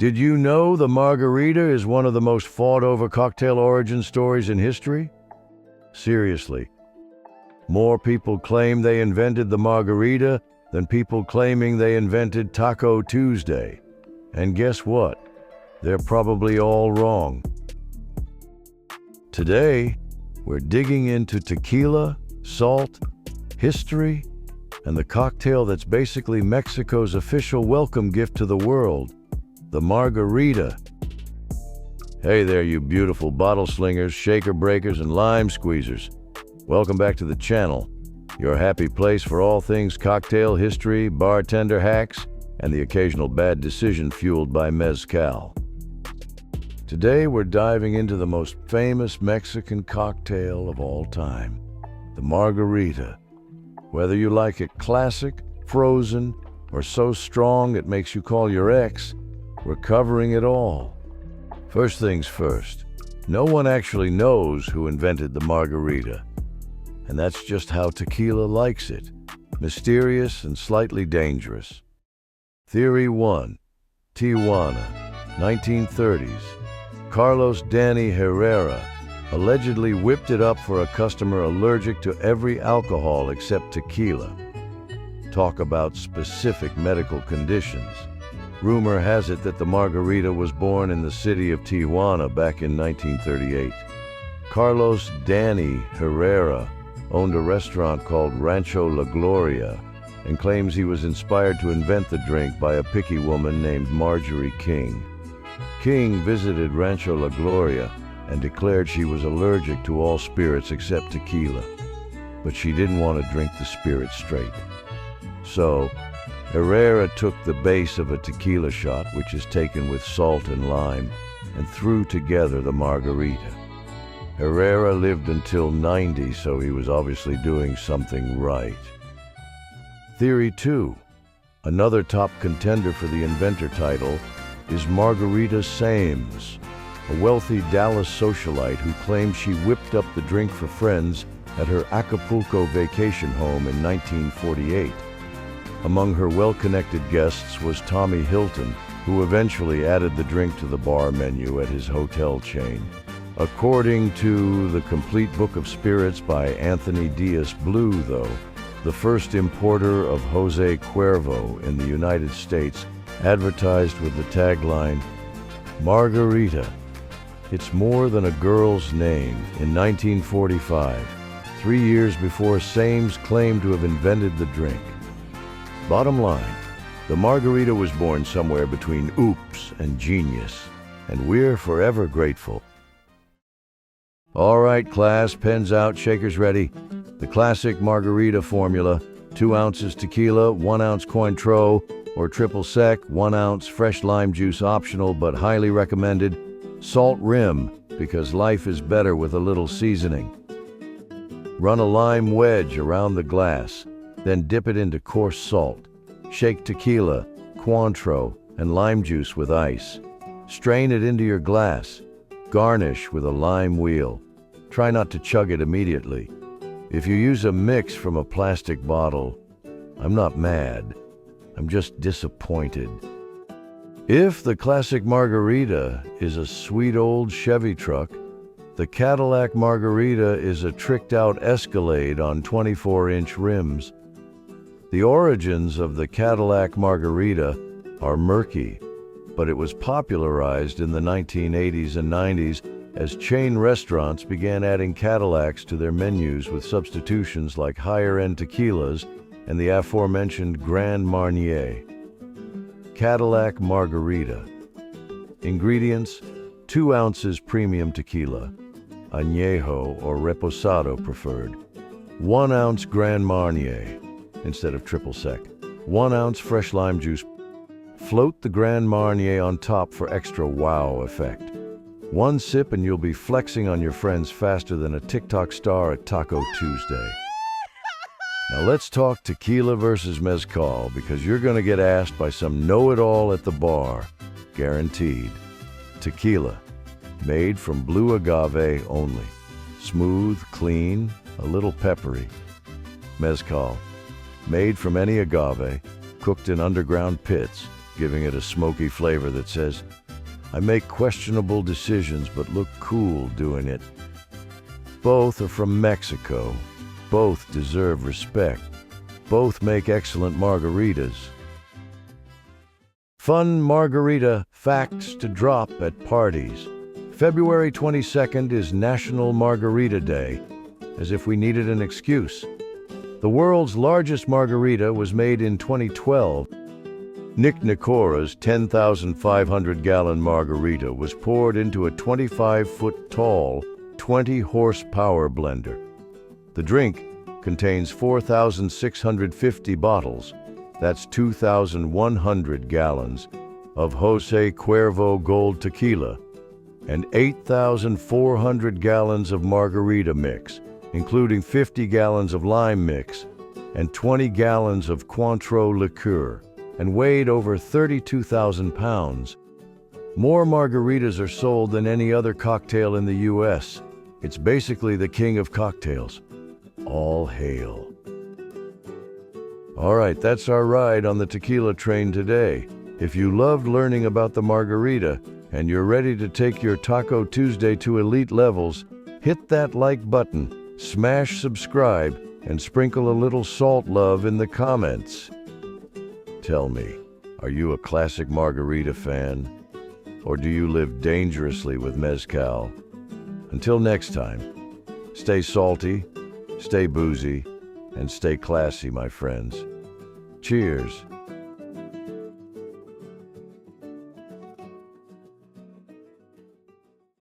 Did you know the margarita is one of the most fought-over cocktail origin stories in history? Seriously, more people claim they invented the margarita than people claiming they invented Taco Tuesday. And guess what? They're probably all wrong. Today, we're digging into tequila, salt, history, and the cocktail that's basically Mexico's official welcome gift to the world, the margarita. Hey there, you beautiful bottle slingers, shaker breakers, and lime squeezers. Welcome back to the channel, your happy place for all things cocktail history, bartender hacks, and the occasional bad decision fueled by mezcal. Today we're diving into the most famous Mexican cocktail of all time, the margarita. Whether you like it classic, frozen, or so strong it makes you call your ex, we're covering it all. First things first, no one actually knows who invented the margarita. And that's just how tequila likes it, mysterious and slightly dangerous. Theory 1. Tijuana, 1930s. Carlos Danny Herrera allegedly whipped it up for a customer allergic to every alcohol except tequila. Talk about specific medical conditions. Rumor has it that the margarita was born in the city of Tijuana back in 1938. Carlos Danny Herrera owned a restaurant called Rancho La Gloria and claims he was inspired to invent the drink by a picky woman named Marjorie King. King visited Rancho La Gloria and declared she was allergic to all spirits except tequila, but she didn't want to drink the spirit straight. So, Herrera took the base of a tequila shot, which is taken with salt and lime, and threw together the margarita. Herrera lived until 90, so he was obviously doing something right. Theory 2. Another top contender for the inventor title is Margarita Sames, a wealthy Dallas socialite who claimed she whipped up the drink for friends at her Acapulco vacation home in 1948. Among her well-connected guests was Tommy Hilton, who eventually added the drink to the bar menu at his hotel chain. According to the Complete Book of Spirits by Anthony Diaz Blue, though, the first importer of Jose Cuervo in the United States advertised with the tagline, "Margarita, it's more than a girl's name," in 1945, 3 years before Sames claimed to have invented the drink. Bottom line, the margarita was born somewhere between oops and genius, and we're forever grateful. All right, class, pens out, shakers ready. The classic margarita formula: 2 ounces tequila, 1 ounce Cointreau or triple sec, 1 ounce fresh lime juice optional but highly recommended, salt rim because life is better with a little seasoning. Run a lime wedge around the glass, then dip it into coarse salt. Shake tequila, Cointreau, and lime juice with ice. Strain it into your glass. Garnish with a lime wheel. Try not to chug it immediately. If you use a mix from a plastic bottle, I'm not mad. I'm just disappointed. If the classic margarita is a sweet old Chevy truck, the Cadillac margarita is a tricked-out Escalade on 24-inch rims. The origins of the Cadillac margarita are murky, but it was popularized in the 1980s and 90s as chain restaurants began adding Cadillacs to their menus with substitutions like higher-end tequilas and the aforementioned Grand Marnier. Cadillac Margarita. Ingredients: 2 ounces premium tequila, añejo or reposado preferred, 1 ounce Grand Marnier instead of triple sec, 1 ounce fresh lime juice. Float the Grand Marnier on top for extra wow effect. 1 sip and you'll be flexing on your friends faster than a TikTok star at Taco Tuesday. Now let's talk tequila versus mezcal, because you're going to get asked by some know-it-all at the bar. Guaranteed. Tequila, made from blue agave only. Smooth, clean, a little peppery. Mezcal, made from any agave, cooked in underground pits, giving it a smoky flavor that says, "I make questionable decisions but look cool doing it." Both are from Mexico. Both deserve respect. Both make excellent margaritas. Fun margarita facts to drop at parties. February 22nd is National Margarita Day, as if we needed an excuse. The world's largest margarita was made in 2012. Nick Nicora's 10,500-gallon margarita was poured into a 25-foot-tall, 20-horsepower blender. The drink contains 4,650 bottles, that's 2,100 gallons, of Jose Cuervo Gold Tequila, and 8,400 gallons of margarita mix, including 50 gallons of lime mix and 20 gallons of Cointreau liqueur, and weighed over 32,000 pounds. More margaritas are sold than any other cocktail in the U.S. It's basically the king of cocktails. All hail. All right, that's our ride on the tequila train today. If you loved learning about the margarita and you're ready to take your Taco Tuesday to elite levels, hit that like button, smash subscribe, and sprinkle a little salt love in the comments. Tell me, are you a classic margarita fan? Or do you live dangerously with mezcal? Until next time, stay salty, stay boozy, and stay classy, my friends. Cheers.